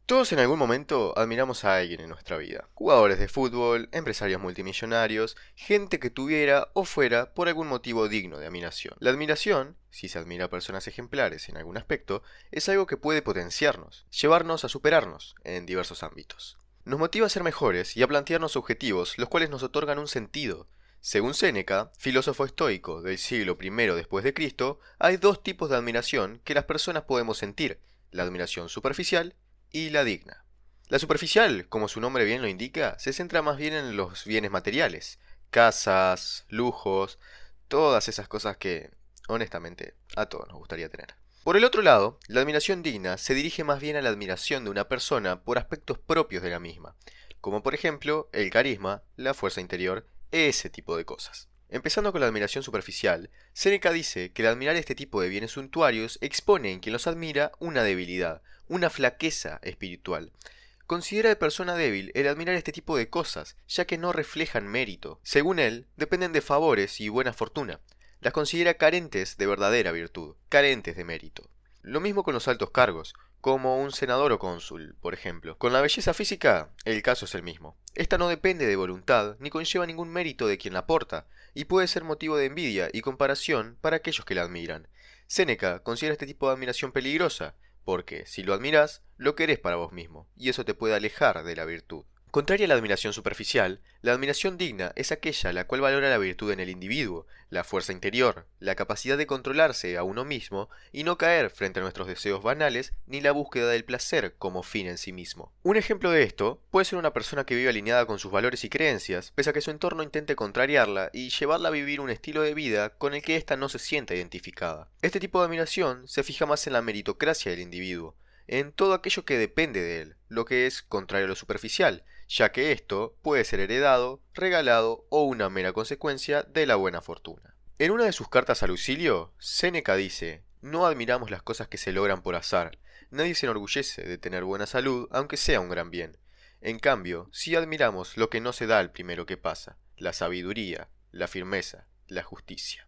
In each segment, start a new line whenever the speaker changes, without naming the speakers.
Todos en algún momento admiramos a alguien en nuestra vida. Jugadores de fútbol, empresarios multimillonarios, gente que tuviera o fuera por algún motivo digno de admiración. La admiración, si se admira a personas ejemplares en algún aspecto, es algo que puede potenciarnos, llevarnos a superarnos en diversos ámbitos. Nos motiva a ser mejores y a plantearnos objetivos, los cuales nos otorgan un sentido. Según Séneca, filósofo estoico del siglo I después de Cristo, hay dos tipos de admiración que las personas podemos sentir: la admiración superficial y la digna. La superficial, como su nombre bien lo indica, se centra más bien en los bienes materiales, casas, lujos, todas esas cosas que, honestamente, a todos nos gustaría tener. Por el otro lado, la admiración digna se dirige más bien a la admiración de una persona por aspectos propios de la misma, como por ejemplo el carisma, la fuerza interior, ese tipo de cosas. Empezando con la admiración superficial, Séneca dice que el admirar este tipo de bienes suntuarios expone en quien los admira una debilidad, una flaqueza espiritual. Considera de persona débil el admirar este tipo de cosas, ya que no reflejan mérito. Según él, dependen de favores y buena fortuna. Las considera carentes de verdadera virtud, carentes de mérito. Lo mismo con los altos cargos, como un senador o cónsul, por ejemplo. Con la belleza física, el caso es el mismo. Esta no depende de voluntad, ni conlleva ningún mérito de quien la porta, y puede ser motivo de envidia y comparación para aquellos que la admiran. Séneca considera este tipo de admiración peligrosa, porque si lo admirás, lo querés para vos mismo, y eso te puede alejar de la virtud. Contraria a la admiración superficial, la admiración digna es aquella la cual valora la virtud en el individuo, la fuerza interior, la capacidad de controlarse a uno mismo y no caer frente a nuestros deseos banales ni la búsqueda del placer como fin en sí mismo. Un ejemplo de esto puede ser una persona que vive alineada con sus valores y creencias, pese a que su entorno intente contrariarla y llevarla a vivir un estilo de vida con el que ésta no se sienta identificada. Este tipo de admiración se fija más en la meritocracia del individuo, en todo aquello que depende de él, lo que es contrario a lo superficial, ya que esto puede ser heredado, regalado o una mera consecuencia de la buena fortuna. En una de sus cartas a Lucilio, Séneca dice: no admiramos las cosas que se logran por azar, nadie se enorgullece de tener buena salud aunque sea un gran bien. En cambio, sí admiramos lo que no se da al primero que pasa: la sabiduría, la firmeza, la justicia.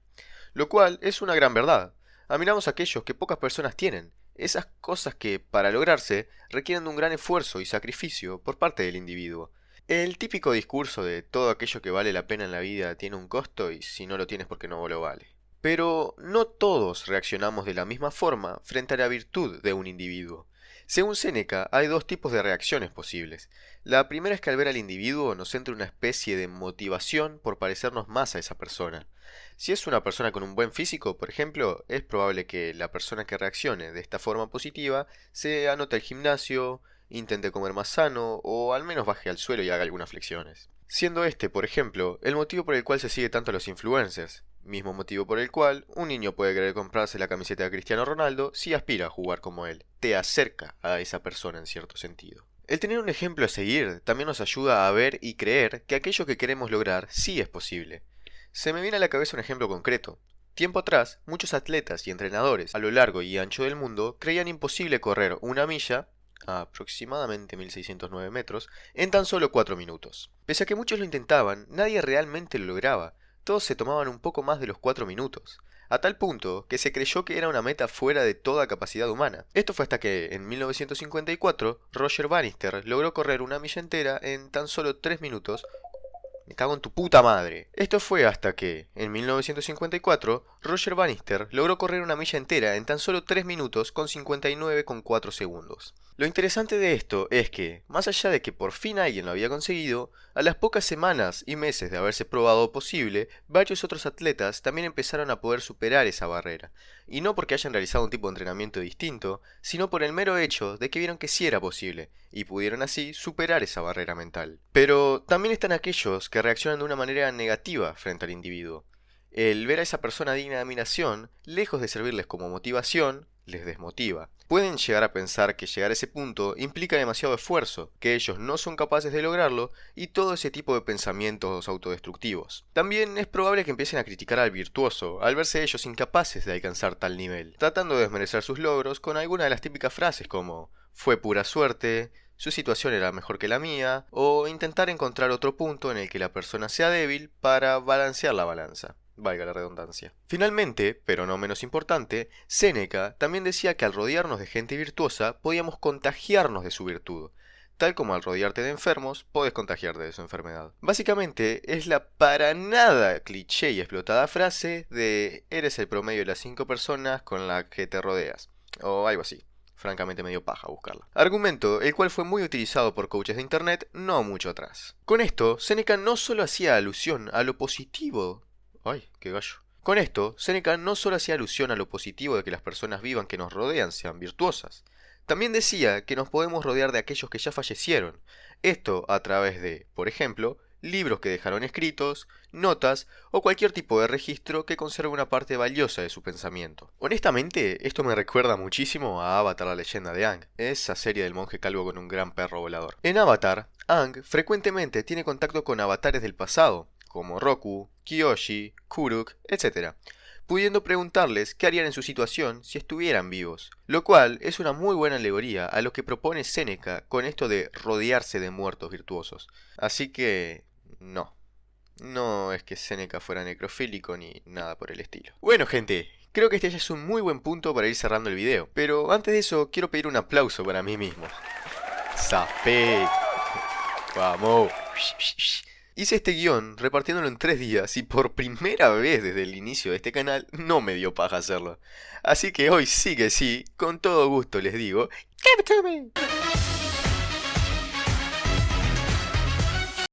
Lo cual es una gran verdad. Admiramos aquellos que pocas personas tienen, esas cosas que, para lograrse, requieren de un gran esfuerzo y sacrificio por parte del individuo. El típico discurso de todo aquello que vale la pena en la vida tiene un costo y si no lo tienes porque no lo vale. Pero no todos reaccionamos de la misma forma frente a la virtud de un individuo. Según Séneca, hay dos tipos de reacciones posibles. La primera es que al ver al individuo nos entra una especie de motivación por parecernos más a esa persona. Si es una persona con un buen físico, por ejemplo, es probable que la persona que reaccione de esta forma positiva se anote al gimnasio, intente comer más sano o al menos baje al suelo y haga algunas flexiones. Siendo este, por ejemplo, el motivo por el cual se sigue tanto a los influencers, mismo motivo por el cual un niño puede querer comprarse la camiseta de Cristiano Ronaldo si aspira a jugar como él. Te acerca a esa persona en cierto sentido. El tener un ejemplo a seguir también nos ayuda a ver y creer que aquello que queremos lograr sí es posible. Se me viene a la cabeza un ejemplo concreto. Tiempo atrás, muchos atletas y entrenadores a lo largo y ancho del mundo creían imposible correr una milla, a aproximadamente 1609 metros, en tan solo 4 minutos. Pese a que muchos lo intentaban, nadie realmente lo lograba. Todos se tomaban un poco más de los 4 minutos, a tal punto que se creyó que era una meta fuera de toda capacidad humana. Esto fue hasta que, en 1954, Roger Bannister logró correr una milla entera en tan solo 3 minutos. Me cago en tu puta madre. Esto fue hasta que, en 1954, Roger Bannister logró correr una milla entera en tan solo 3 minutos con 59,4 segundos. Lo interesante de esto es que, más allá de que por fin alguien lo había conseguido, a las pocas semanas y meses de haberse probado posible, varios otros atletas también empezaron a poder superar esa barrera. Y no porque hayan realizado un tipo de entrenamiento distinto, sino por el mero hecho de que vieron que sí era posible, y pudieron así superar esa barrera mental. Pero también están aquellos que reaccionan de una manera negativa frente al individuo. El ver a esa persona digna de admiración, lejos de servirles como motivación, les desmotiva. Pueden llegar a pensar que llegar a ese punto implica demasiado esfuerzo, que ellos no son capaces de lograrlo y todo ese tipo de pensamientos autodestructivos. También es probable que empiecen a criticar al virtuoso al verse ellos incapaces de alcanzar tal nivel, tratando de desmerecer sus logros con alguna de las típicas frases como «fue pura suerte», «su situación era mejor que la mía» o intentar encontrar otro punto en el que la persona sea débil para balancear la balanza. valga la redundancia. Finalmente, pero no menos importante, Séneca también decía que al rodearnos de gente virtuosa podíamos contagiarnos de su virtud, tal como al rodearte de enfermos podés contagiarte de su enfermedad. Básicamente es la para nada cliché y explotada frase de eres el promedio de las 5 personas con las que te rodeas, o algo así. Francamente medio paja buscarla. Argumento el cual fue muy utilizado por coaches de internet no mucho atrás. Con esto, Séneca no solo hacía alusión a lo positivo. ¡Ay, qué gallo! Con esto, Séneca no solo hacía alusión a lo positivo de que las personas vivas que nos rodean sean virtuosas. También decía que nos podemos rodear de aquellos que ya fallecieron. Esto a través de, por ejemplo, libros que dejaron escritos, notas o cualquier tipo de registro que conserve una parte valiosa de su pensamiento. Honestamente, esto me recuerda muchísimo a Avatar, la leyenda de Aang, esa serie del monje calvo con un gran perro volador. En Avatar, Aang frecuentemente tiene contacto con avatares del pasado, como Roku, Kyoshi, Kuruk, etc., pudiendo preguntarles qué harían en su situación si estuvieran vivos, lo cual es una muy buena alegoría a lo que propone Séneca con esto de rodearse de muertos virtuosos. Así que no es que Séneca fuera necrofílico ni nada por el estilo. Bueno, gente, creo que este ya es un muy buen punto para ir cerrando el video, pero antes de eso quiero pedir un aplauso para mí mismo. ¡Zapé! ¡Vamos! Hice este guión repartiéndolo en 3 días y por primera vez desde el inicio de este canal no me dio paja hacerlo. Así que hoy sí que sí, con todo gusto les digo, ¡Give it to me!